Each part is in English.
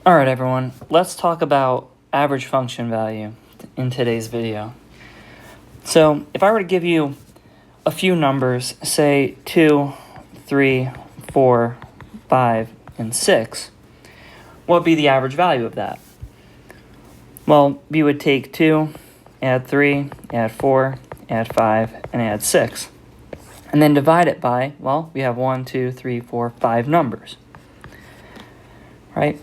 All right, everyone, let's talk about average function value in today's video. So if I were to give you a few numbers, say 2, 3, 4, 5, and 6, what would be the average value of that? Well, we would take 2, add 3, add 4, add 5, and add 6. And then divide it by, well, we have 1, 2, 3, 4, 5 numbers, right?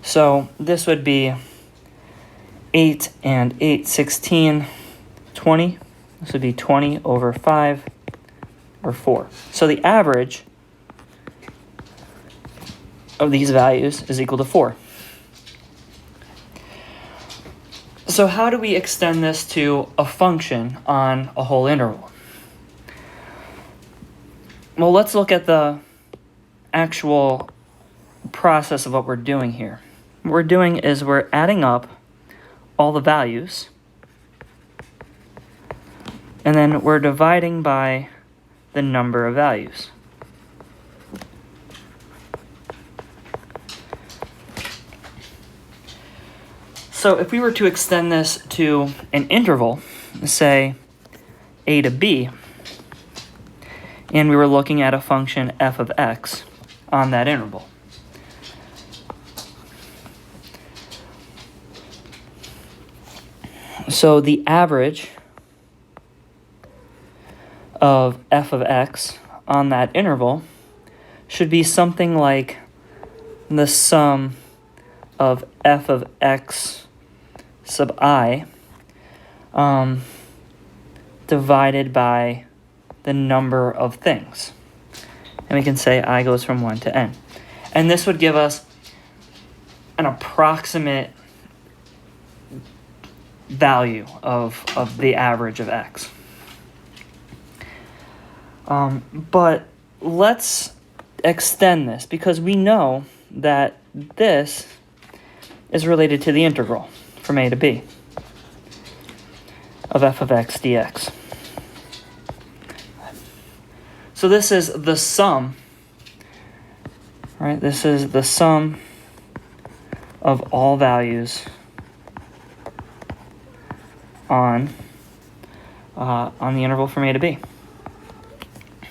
So this would be 8 and 8, 16, 20. This would be 20 over 5, or 4. So the average of these values is equal to 4. So how do we extend this to a function on a whole interval? Well, let's look at the actual process of what we're doing here. What we're doing is we're adding up all the values, and then we're dividing by the number of values. So if we were to extend this to an interval, say a to b, and we were looking at a function f of x on that interval, so the average of f of x on that interval should be something like the sum of f of x sub I divided by the number of things. And we can say I goes from 1 to n. And this would give us an approximate value of the average of x. But let's extend this, because we know that this is related to the integral from a to b of f of x dx. So this is the sum, right? This is the sum of all values on the interval from a to b.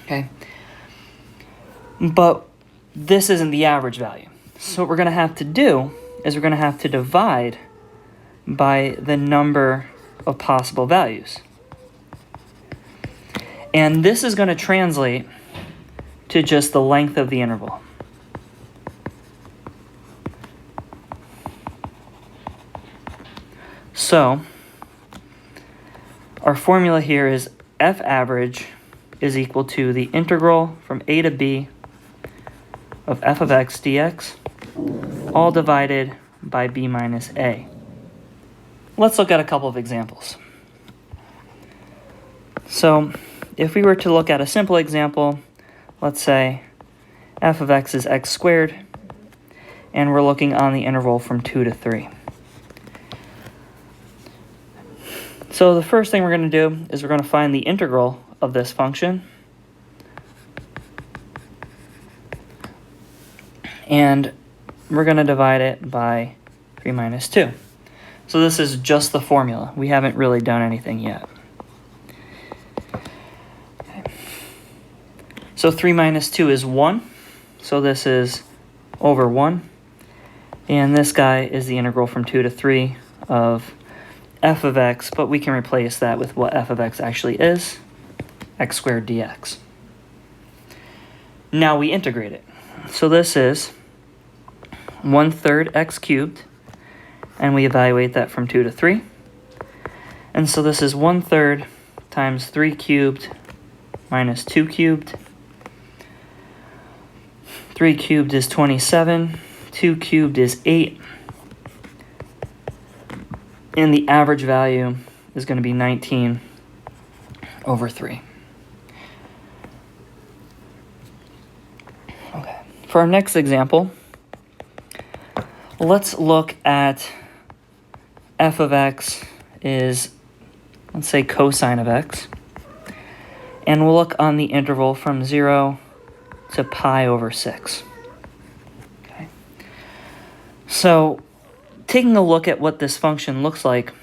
Okay. But this isn't the average value. So what we're going to have to do is we're going to have to divide by the number of possible values. And this is going to translate to just the length of the interval. So our formula here is f average is equal to the integral from a to b of f of x dx, all divided by b minus a. Let's look at a couple of examples. So if we were to look at a simple example, let's say f of x is x squared, and we're looking on the interval from 2 to 3. So the first thing we're going to do is we're going to find the integral of this function. And we're going to divide it by 3 minus 2. So this is just the formula. We haven't really done anything yet. Okay. So 3 minus 2 is 1. So this is over 1. And this guy is the integral from 2 to 3 of f of x, but we can replace that with what f of x actually is, x squared dx. Now we integrate it. So this is 1/3 x cubed, and we evaluate that from 2 to 3. And so this is 1/3 times 3 cubed minus 2 cubed. 3 cubed is 27, 2 cubed is 8, and the average value is going to be 19 over 3. Okay. For our next example, let's look at f of x is, let's say, cosine of x. And we'll look on the interval from 0 to pi over 6. Okay. So, taking a look at what this function looks like,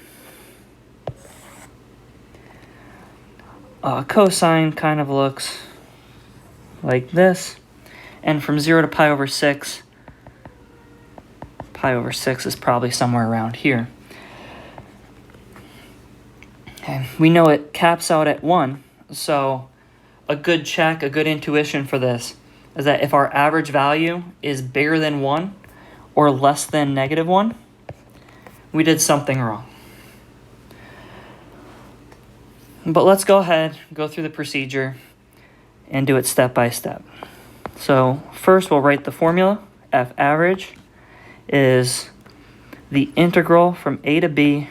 cosine kind of looks like this. And from 0 to pi over 6 is probably somewhere around here. Okay. We know it caps out at 1, so a good check, a good intuition for this is that if our average value is bigger than 1 or less than -1, we did something wrong. But let's go ahead, go through the procedure, and do it step by step. So first we'll write the formula. F average is the integral from a to b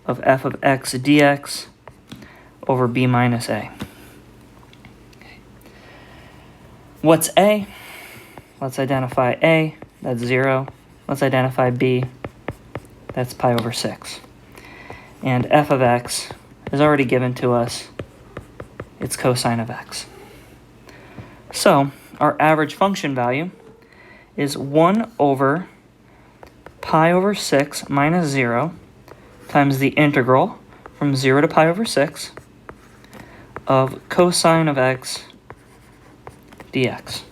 of f of x dx over b minus a. Okay. What's a? Let's identify a, that's 0. Let's identify b, that's pi over 6. And f of x is already given to us. It's cosine of x. So our average function value is 1 over pi over 6 minus 0 times the integral from 0 to pi over 6 of cosine of x dx.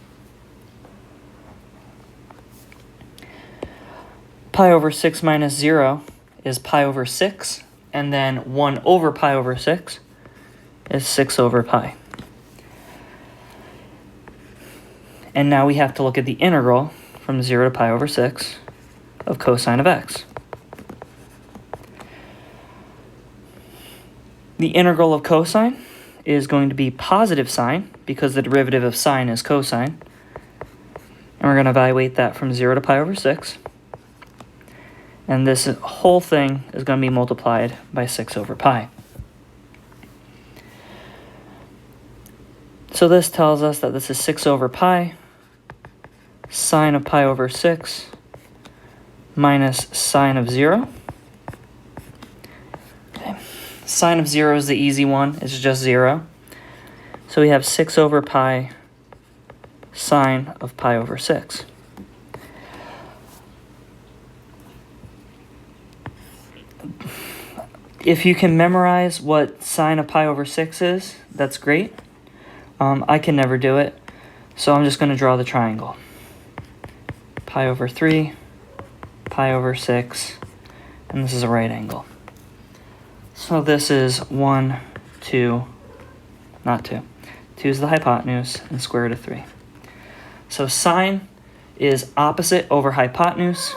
Pi over 6 minus 0 is pi over 6, and then 1 over pi over 6 is 6 over pi. And now we have to look at the integral from 0 to pi over 6 of cosine of x. The integral of cosine is going to be positive sine because the derivative of sine is cosine. And we're going to evaluate that from 0 to pi over 6. And this whole thing is going to be multiplied by 6 over pi. So this tells us that this is 6 over pi, sine of pi over 6, minus sine of 0. Okay. Sine of 0 is the easy one. It's just 0. So we have 6 over pi sine of pi over 6. If you can memorize what sine of pi over 6 is, that's great. I can never do it, so I'm just going to draw the triangle. Pi over 3, pi over 6, and this is a right angle. So this is 1, 2, not 2. 2 is the hypotenuse, and square root of 3. So sine is opposite over hypotenuse.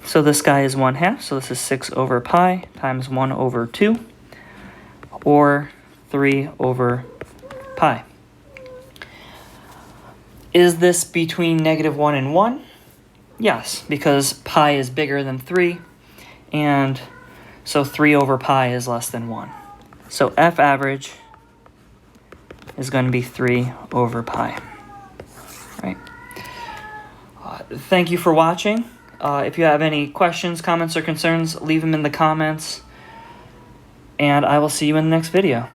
So this guy is 1/2, so this is 6 over pi times 1 over 2, or 3 over pi. Is this between -1 and 1? Yes, because pi is bigger than 3, and so 3 over pi is less than 1. So F average is going to be 3 over pi. Right. Thank you for watching. If you have any questions, comments, or concerns, leave them in the comments, and I will see you in the next video.